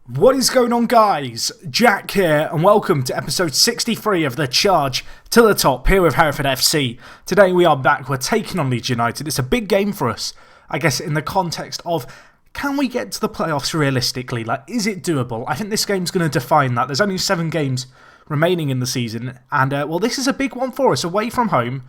What is going on, guys? Jack here, and welcome to episode 63 of The Charge to the Top here with Hereford FC. Today we are back, we're taking on Leeds United. It's a big game for us, I guess, in the context of can we get to the playoffs realistically? Is it doable? I think this game's going to define that. There's only 7 games remaining in the season, and this is a big one for us, away from home.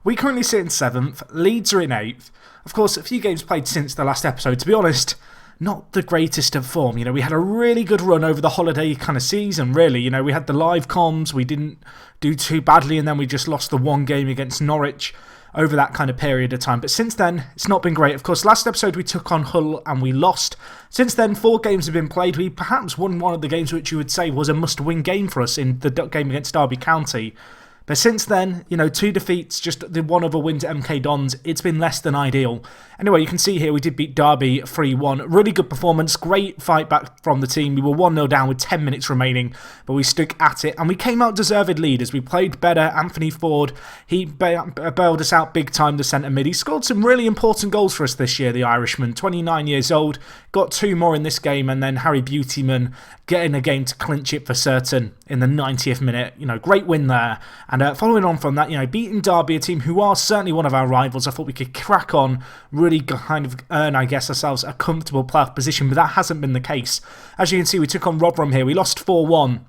We currently sit in 7th, Leeds are in 8th. Of course, a few games played since the last episode, to be honest. Not the greatest of form. We had a really good run over the holiday kind of season, really. We had the live comms, we didn't do too badly, and then we just lost the one game against Norwich over that kind of period of time. But since then, it's not been great. Of course, last episode we took on Hull and we lost. Since then, 4 games have been played. We perhaps won one of the games which you would say was a must-win game for us in the game against Derby County. But since then, 2 defeats, just the one other win to MK Dons, it's been less than ideal. Anyway, you can see here we did beat Derby 3-1. Really good performance, great fight back from the team. We were 1-0 down with 10 minutes remaining, but we stuck at it. And we came out deserved leaders. We played better. Anthony Ford, he bailed us out big time, the centre mid. He scored some really important goals for us this year, the Irishman. 29 years old, got 2 more in this game, and then Harry Beautyman getting a game to clinch it for certain in the 90th minute. Great win there. And following on from that, beating Derby, a team who are certainly one of our rivals, I thought we could crack on, really kind of earn, ourselves a comfortable playoff position, but that hasn't been the case. As you can see, we took on Rotherham here. We lost 4-1.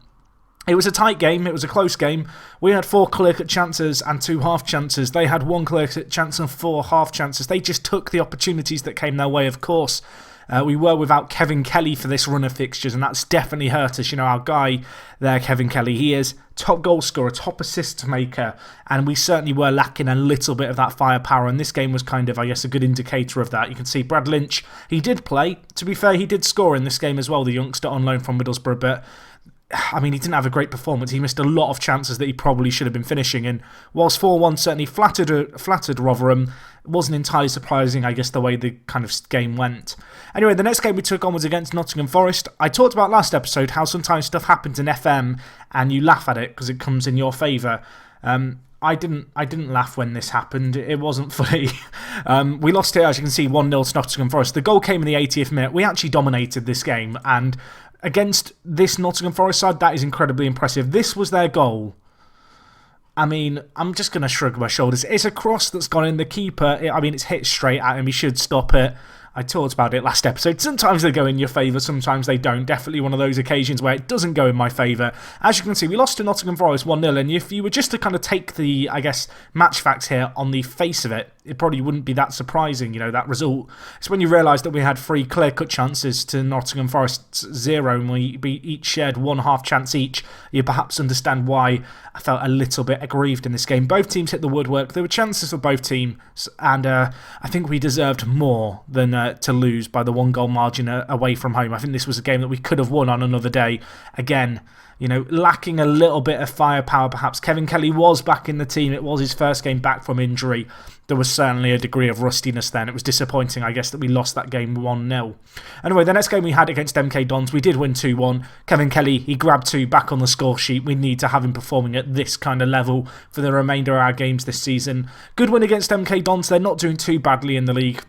It was a tight game, it was a close game. We had 4 clear-cut chances and 2 half chances. They had 1 clear-cut chance and 4 half chances. They just took the opportunities that came their way, of course. We were without Kevin Kelly for this run of fixtures, and that's definitely hurt us. Our guy there, Kevin Kelly, he is top goal scorer, top assist maker, and we certainly were lacking a little bit of that firepower, and this game was kind of, a good indicator of that. You can see Brad Lynch, he did play. To be fair, he did score in this game as well, the youngster on loan from Middlesbrough, but he didn't have a great performance. He missed a lot of chances that he probably should have been finishing. And whilst 4-1 certainly flattered Rotherham, it wasn't entirely surprising, the way the kind of game went. Anyway, the next game we took on was against Nottingham Forest. I talked about last episode how sometimes stuff happens in FM and you laugh at it because it comes in your favour. I didn't laugh when this happened. It wasn't funny. We lost here, as you can see, 1-0 to Nottingham Forest. The goal came in the 80th minute. We actually dominated this game, and against this Nottingham Forest side, that is incredibly impressive. This was their goal. I'm just going to shrug my shoulders. It's a cross that's gone in. The keeper, it's hit straight at him. He should stop it. I talked about it last episode. Sometimes they go in your favour, sometimes they don't. Definitely one of those occasions where it doesn't go in my favour. As you can see, we lost to Nottingham Forest 1-0, and if you were just to kind of take the, match facts here on the face of it, it probably wouldn't be that surprising, that result. It's when you realise that we had 3 clear-cut chances to Nottingham Forest's 0, and we each shared 1 half chance each. You perhaps understand why I felt a little bit aggrieved in this game. Both teams hit the woodwork. There were chances for both teams, and I think we deserved more than to lose by the 1-goal margin away from home. I think this was a game that we could have won on another day. Again, lacking a little bit of firepower perhaps. Kevin Kelly was back in the team. It was his first game back from injury. There was certainly a degree of rustiness then. It was disappointing, that we lost that game 1-0. Anyway, the next game we had against MK Dons, we did win 2-1. Kevin Kelly, he grabbed 2 back on the score sheet. We need to have him performing at this kind of level for the remainder of our games this season. Good win against MK Dons. They're not doing too badly in the league.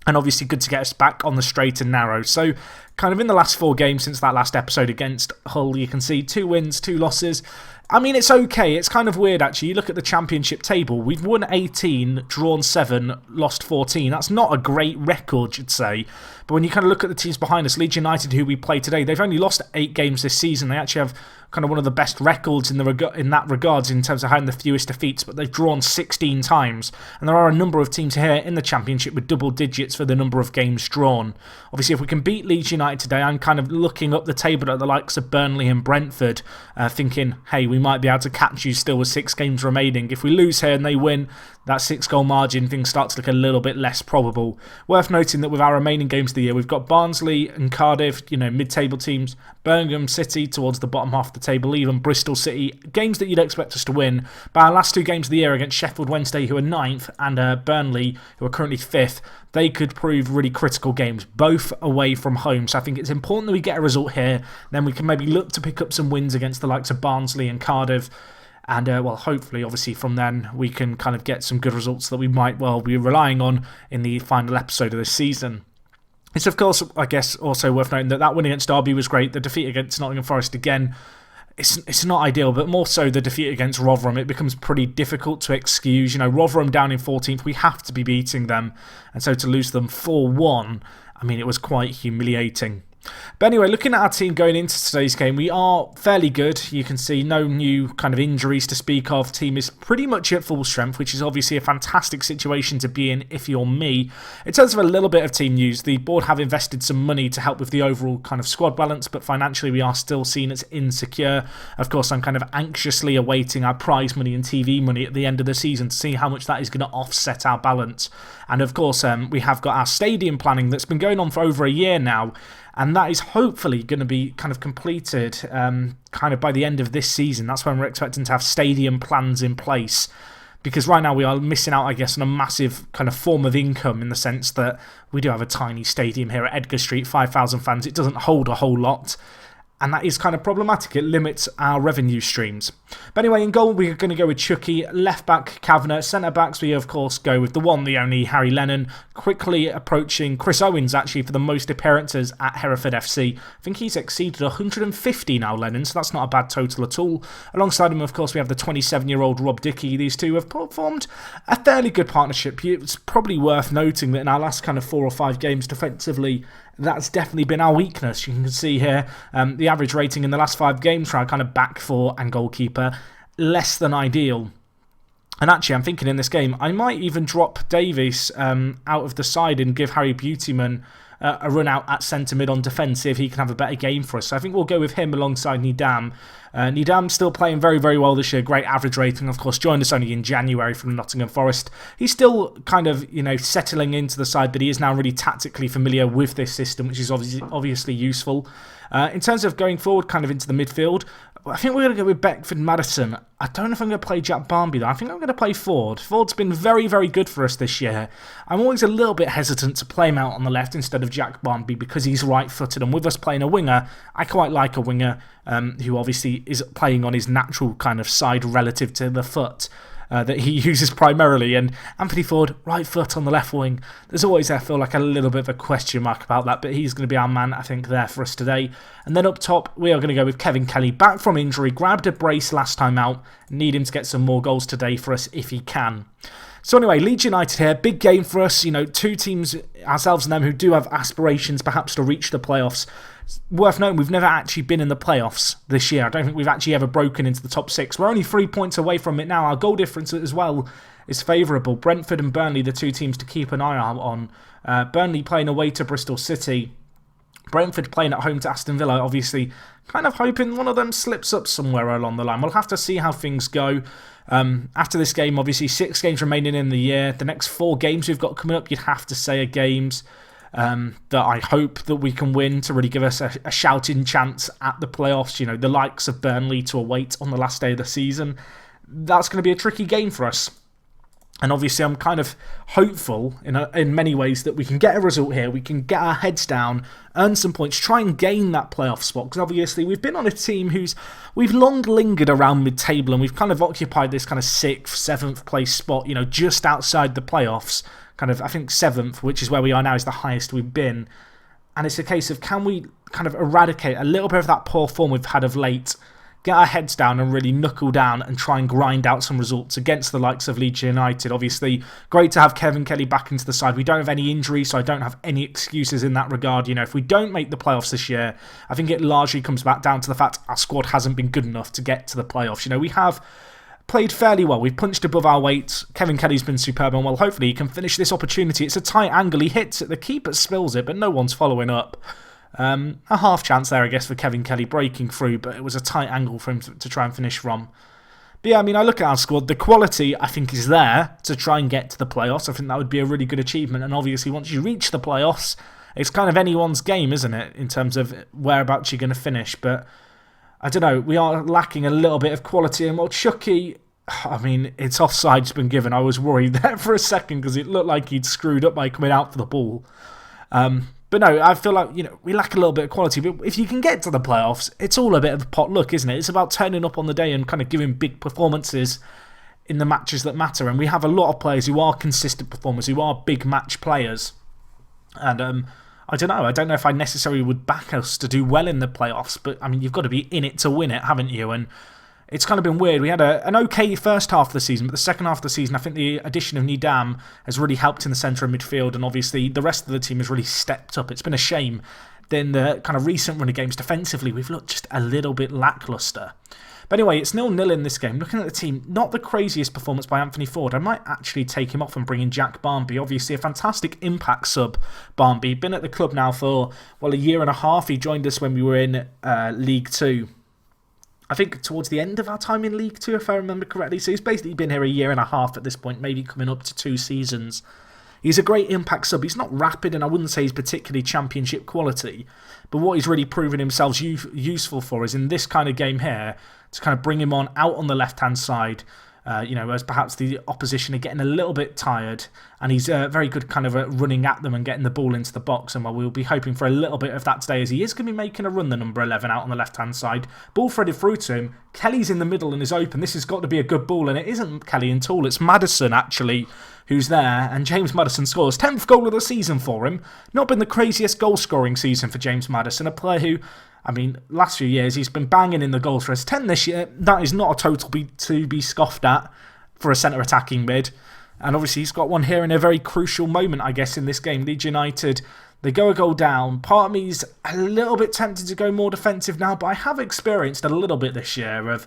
And obviously good to get us back on the straight and narrow. So kind of in the last 4 games since that last episode against Hull, you can see 2 wins, 2 losses. It's okay. It's kind of weird, actually. You look at the championship table. We've won 18, drawn 7, lost 14. That's not a great record, you'd say. But when you kind of look at the teams behind us, Leeds United, who we play today, they've only lost 8 games this season. They actually have kind of one of the best records in that regards in terms of having the fewest defeats, but they've drawn 16 times. And there are a number of teams here in the championship with double digits for the number of games drawn. Obviously, if we can beat Leeds United today, I'm kind of looking up the table at the likes of Burnley and Brentford, thinking, hey, we might be able to catch you still with 6 games remaining. If we lose here and they win, that 6-goal margin, things start to look a little bit less probable. Worth noting that with our remaining games of the year, we've got Barnsley and Cardiff, mid-table teams, Birmingham City towards the bottom half of the table, even Bristol City, games that you'd expect us to win. But our last 2 games of the year against Sheffield Wednesday, who are 9th, and Burnley, who are currently 5th, they could prove really critical games, both away from home. So I think it's important that we get a result here. Then we can maybe look to pick up some wins against the likes of Barnsley and Cardiff. And, hopefully, obviously, from then, we can kind of get some good results that we might well be relying on in the final episode of this season. It's, of course, I guess, also worth noting that win against Derby was great. The defeat against Nottingham Forest, again, it's not ideal, but more so the defeat against Rotherham, it becomes pretty difficult to excuse. Rotherham down in 14th, we have to be beating them. And so to lose them 4-1, I mean, it was quite humiliating. But anyway, looking at our team going into today's game, we are fairly good. You can see no new kind of injuries to speak of. Team is pretty much at full strength, which is obviously a fantastic situation to be in if you're me. In terms of a little bit of team news, the board have invested some money to help with the overall kind of squad balance, but financially we are still seen as insecure. Of course, I'm kind of anxiously awaiting our prize money and TV money at the end of the season to see how much that is going to offset our balance. And of course, we have got our stadium planning that's been going on for over a year now. And that is hopefully going to be kind of completed kind of by the end of this season. That's when we're expecting to have stadium plans in place. Because right now we are missing out, I guess, on a massive kind of form of income in the sense that we do have a tiny stadium here at Edgar Street, 5,000 fans. It doesn't hold a whole lot. And that is kind of problematic. It limits our revenue streams. But anyway, in goal, we're going to go with Chucky. Left back, Kavanagh. Centre backs, we of course go with the one, the only, Harry Lennon. Quickly approaching Chris Owens, actually, for the most appearances at Hereford FC. I think he's exceeded 150 now, Lennon, so that's not a bad total at all. Alongside him, of course, we have the 27-year-old Rob Dickey. These two have formed a fairly good partnership. It's probably worth noting that in our last kind of 4 or 5 games defensively, that's definitely been our weakness. You can see here the average rating in the last 5 games for our kind of back four and goalkeeper, less than ideal. And actually, I'm thinking in this game, I might even drop Davies out of the side and give Harry Beautyman a run out at centre mid on defence, see if he can have a better game for us. So I think we'll go with him alongside Nidam. Nidam still playing very, very well this year. Great average rating. Of course, joined us only in January from Nottingham Forest. He's still kind of, settling into the side, but he is now really tactically familiar with this system, which is obviously useful. In terms of going forward kind of into the midfield, I think we're going to go with Beckford Madison. I don't know if I'm going to play Jack Barmby though. I think I'm going to play Ford. Ford's been very, very good for us this year. I'm always a little bit hesitant to play him out on the left instead of Jack Barmby because he's right-footed. And with us playing a winger, I quite like a winger who obviously is playing on his natural kind of side relative to the foot that he uses primarily. And Anthony Ford, right foot on the left wing. There's always, I feel like, a little bit of a question mark about that, but he's going to be our man, I think, there for us today. And then up top, we are going to go with Kevin Kelly, back from injury, grabbed a brace last time out. Need him to get some more goals today for us if he can. So anyway, Leeds United here, big game for us. Two teams, ourselves and them, who do have aspirations perhaps to reach the playoffs. Worth noting, we've never actually been in the playoffs this year. I don't think we've actually ever broken into the top 6. We're only 3 points away from it now. Our goal difference as well is favourable. Brentford and Burnley, the two teams to keep an eye out on. Burnley playing away to Bristol City. Brentford playing at home to Aston Villa. Obviously, kind of hoping one of them slips up somewhere along the line. We'll have to see how things go. After this game, obviously, 6 games remaining in the year. The next 4 games we've got coming up, you'd have to say, are games that I hope that we can win to really give us a shouting chance at the playoffs. The likes of Burnley to await on the last day of the season. That's going to be a tricky game for us. And obviously, I'm kind of hopeful in many ways that we can get a result here. We can get our heads down, earn some points, try and gain that playoff spot. Because obviously, we've been on a team we've long lingered around mid-table, and we've kind of occupied this kind of 6th, 7th place spot, just outside the playoffs. Kind of, I think 7th, which is where we are now, is the highest we've been. And it's a case of, can we kind of eradicate a little bit of that poor form we've had of late, get our heads down and really knuckle down and try and grind out some results against the likes of Leeds United. Obviously, great to have Kevin Kelly back into the side. We don't have any injuries, so I don't have any excuses in that regard. If we don't make the playoffs this year, I think it largely comes back down to the fact our squad hasn't been good enough to get to the playoffs. We have played fairly well. We've punched above our weight. Kevin Kelly's been superb, and hopefully he can finish this opportunity. It's a tight angle. He hits it. The keeper spills it, but no one's following up. A half chance there, I guess, for Kevin Kelly breaking through, but it was a tight angle for him to try and finish from. But yeah, I look at our squad. The quality, I think, is there to try and get to the playoffs. I think that would be a really good achievement. And obviously, once you reach the playoffs, it's kind of anyone's game, isn't it, in terms of whereabouts you're going to finish. But I don't know, we are lacking a little bit of quality. And Chucky, it's offside's been given. I was worried there for a second because it looked like he'd screwed up by coming out for the ball. But no, I feel like, we lack a little bit of quality. But if you can get to the playoffs, it's all a bit of pot luck, isn't it? It's about turning up on the day and kind of giving big performances in the matches that matter. And we have a lot of players who are consistent performers, who are big match players. And I don't know. I don't know if I necessarily would back us to do well in the playoffs, but I mean, you've got to be in it to win it, haven't you? And it's kind of been weird. We had an okay first half of the season, but the second half of the season, I think the addition of Nidam has really helped in the centre of midfield, and obviously the rest of the team has really stepped up. It's been a shame. Then the kind of recent run of games defensively, we've looked just a little bit lacklustre. But anyway, it's 0-0 in this game. Looking at the team, not the craziest performance by Anthony Ford. I might actually take him off and bring in Jack Barmby. Obviously, a fantastic impact sub, Barmby. Been at the club now for, well, a year and a half. He joined us when we were in League 2. I think towards the end of our time in League 2, if I remember correctly. So he's basically been here a year and a half at this point, maybe coming up to 2 seasons. He's a great impact sub. He's not rapid, and I wouldn't say he's particularly championship quality. But what he's really proven himself useful for is in this kind of game here, to kind of bring him on out on the left-hand side, as perhaps the opposition are getting a little bit tired, and he's very good kind of running at them and getting the ball into the box, and we'll be hoping for a little bit of that today, as he is going to be making a run, the number 11 out on the left-hand side. Ball threaded through to him. Kelly's in the middle and is open. This has got to be a good ball, and it isn't Kelly at all. It's Maddison, actually, who's there, and James Maddison scores. 10th goal of the season for him. Not been the craziest goal-scoring season for James Maddison, a player who, I mean, last few years he's been banging in the goals for us. 10 this year, that is not a total to be scoffed at for a centre attacking mid. And obviously he's got one here in a very crucial moment, I guess, in this game. Leeds United, they go a goal down. Part of me's a little bit tempted to go more defensive now, but I have experienced a little bit this year of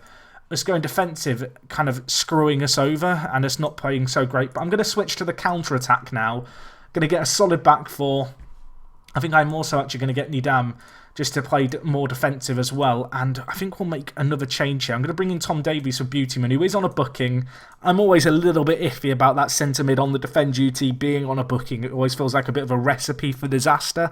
us going defensive, kind of screwing us over and us not playing so great. But I'm going to switch to the counter-attack now. Going to get a solid back four. I think I'm also actually going to get Nidam just to play more defensive as well. And I think we'll make another change here. I'm going to bring in Tom Davies for Beautyman, who is on a booking. I'm always a little bit iffy about that centre mid on the defend duty being on a booking. It always feels like a bit of a recipe for disaster.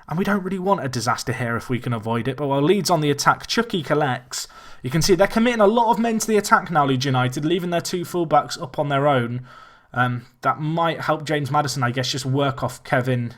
And we don't really want a disaster here if we can avoid it. But while Leeds on the attack, Chucky collects. You can see they're committing a lot of men to the attack now, Leeds United, leaving their 2 fullbacks up on their own. That might help James Maddison, I guess, just work off Kevin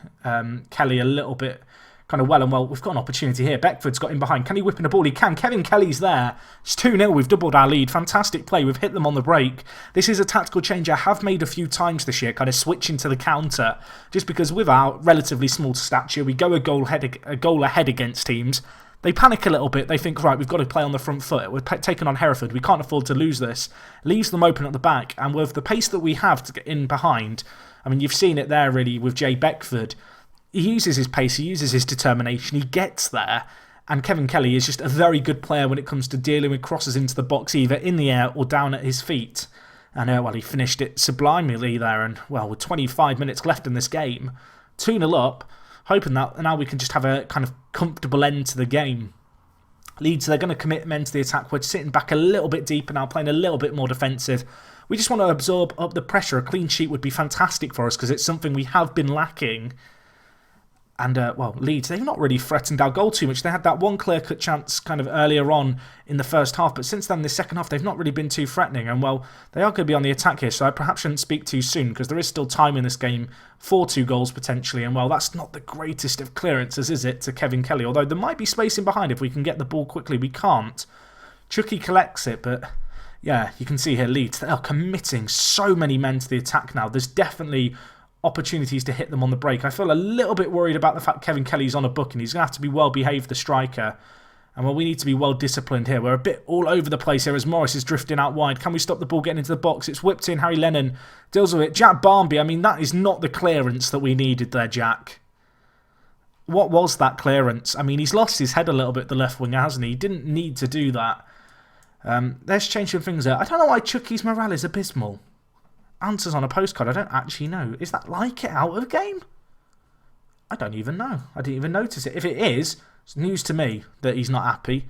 Kelly a little bit kind of well. And well, we've got an opportunity here. Beckford's got in behind. Can he whip in a ball? He can. Kevin Kelly's there. It's 2-0. We've doubled our lead. Fantastic play. We've hit them on the break. This is a tactical change I have made a few times this year, kind of switching to the counter, just because with our relatively small stature, we go a goal ahead against teams. They panic a little bit. They think, right, we've got to play on the front foot. We're taking on Hereford. We can't afford to lose this. Leaves them open at the back. And with the pace that we have to get in behind, I mean, you've seen it there really with Jay Beckford. He uses his pace. He uses his determination. He gets there. And Kevin Kelly is just a very good player when it comes to dealing with crosses into the box, either in the air or down at his feet. And, well, he finished it sublimely there. And, well, with 25 minutes left in this game, 2-0 up, hoping that now we can just have a kind of comfortable end to the game. Leeds, they're going to commit men to the attack. We're sitting back a little bit deeper now, playing a little bit more defensive. We just want to absorb up the pressure. A clean sheet would be fantastic for us because it's something we have been lacking. And, well, Leeds, they've not really threatened our goal too much. They had that one clear-cut chance kind of earlier on in the first half, but since then, in the second half, they've not really been too threatening. And, well, they are going to be on the attack here, so I perhaps shouldn't speak too soon because there is still time in this game for 2 goals potentially. And, well, that's not the greatest of clearances, is it, to Kevin Kelly? Although there might be space in behind if we can get the ball quickly. We can't. Chucky collects it, but yeah, you can see here Leeds, they are committing so many men to the attack now. There's definitely opportunities to hit them on the break. I feel a little bit worried about the fact Kevin Kelly's on a book and he's going to have to be well behaved, the striker. And well, we need to be well disciplined here. We're a bit all over the place here as Morris is drifting out wide. Can we stop the ball getting into the box? It's whipped in. Harry Lennon deals with it. Jack Barmby, I mean, that is not the clearance that we needed there, Jack. What was that clearance? I mean, he's lost his head a little bit, the left winger, hasn't he? He didn't need to do that. Let's change some things there. I don't know why Chucky's morale is abysmal. Answers on a postcard, I don't actually know. Is that like it out of game? I don't even know. I didn't even notice it. If it is, it's news to me that he's not happy.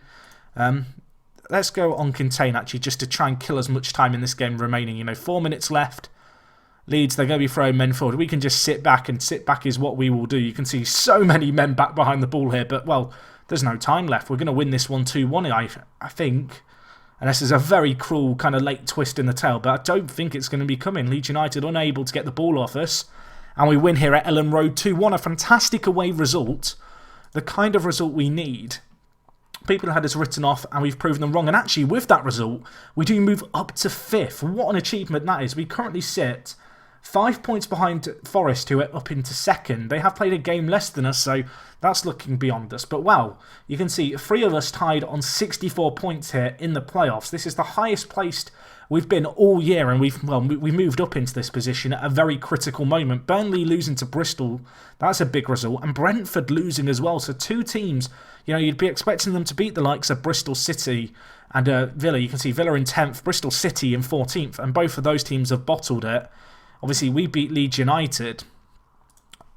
Let's go on contain, actually, just to try and kill as much time in this game remaining. You know, 4 minutes left. Leeds, they're going to be throwing men forward. We can just sit back, and sit back is what we will do. You can see so many men back behind the ball here, but, well, there's no time left. We're going to win this one 2-1, I think. And this is a very cruel kind of late twist in the tail, but I don't think it's going to be coming. Leeds United unable to get the ball off us. And we win here at Ellen Road 2-1. A fantastic away result. The kind of result we need. People had us written off and we've proven them wrong. And actually, with that result, we do move up to 5th. What an achievement that is. We currently sit 5 points behind Forest, who are up into second. They have played a game less than us, so that's looking beyond us. But well, you can see 3 of us tied on 64 points here in the playoffs. This is the highest placed we've been all year, and we moved up into this position at a very critical moment. Burnley losing to Bristol, that's a big result, and Brentford losing as well. So 2 teams, you'd be expecting them to beat the likes of Bristol City and Villa. You can see Villa in 10th, Bristol City in 14th, and both of those teams have bottled it. Obviously, we beat Leeds United.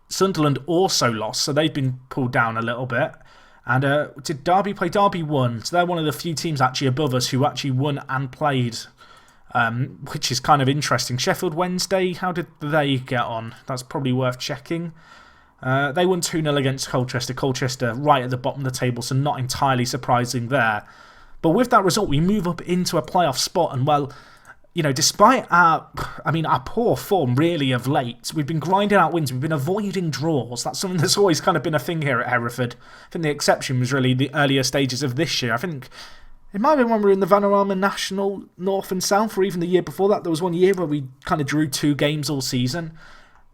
Sunderland also lost, so they've been pulled down a little bit. And did Derby play? Derby won, so they're one of the few teams actually above us who actually won and played, which is kind of interesting. Sheffield Wednesday, how did they get on? That's probably worth checking. They won 2-0 against Colchester. Colchester right at the bottom of the table, so not entirely surprising there. But with that result, we move up into a playoff spot, and well, despite our poor form really of late, we've been grinding out wins, we've been avoiding draws. That's something that's always kind of been a thing here at Hereford. I think the exception was really the earlier stages of this year. I think it might have been when we were in the Vanarama National North and South, or even the year before that. There was one year where we kind of drew 2 games all season.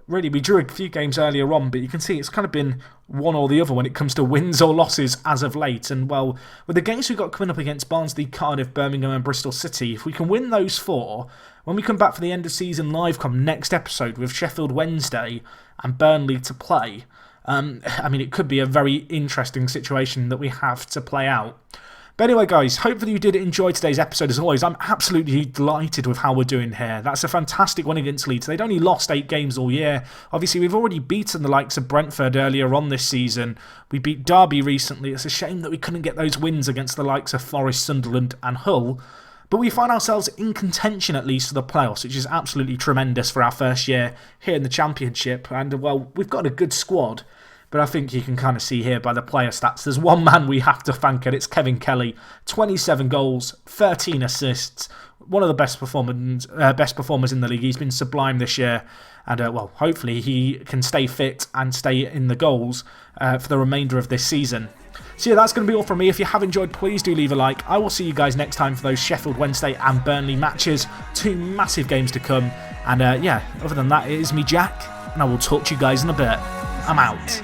Really, we drew a few games earlier on, but you can see it's kind of been one or the other when it comes to wins or losses as of late. And, well, with the games we've got coming up against Barnsley, Cardiff, Birmingham and Bristol City, if we can win those 4, when we come back for the end of season live next episode with Sheffield Wednesday and Burnley to play, it could be a very interesting situation that we have to play out. But anyway, guys, hopefully you did enjoy today's episode. As always, I'm absolutely delighted with how we're doing here. That's a fantastic win against Leeds. They'd only lost 8 games all year. Obviously, we've already beaten the likes of Brentford earlier on this season. We beat Derby recently. It's a shame that we couldn't get those wins against the likes of Forest, Sunderland and Hull. But we find ourselves in contention at least for the playoffs, which is absolutely tremendous for our first year here in the Championship. And, well, we've got a good squad. But I think you can kind of see here by the player stats, there's one man we have to thank, and it's Kevin Kelly. 27 goals, 13 assists, one of the best performers in the league. He's been sublime this year, and hopefully he can stay fit and stay in the goals for the remainder of this season. So yeah, that's going to be all from me. If you have enjoyed, please do leave a like. I will see you guys next time for those Sheffield Wednesday and Burnley matches. 2 massive games to come. And other than that, it is me, Jack, and I will talk to you guys in a bit. I'm out.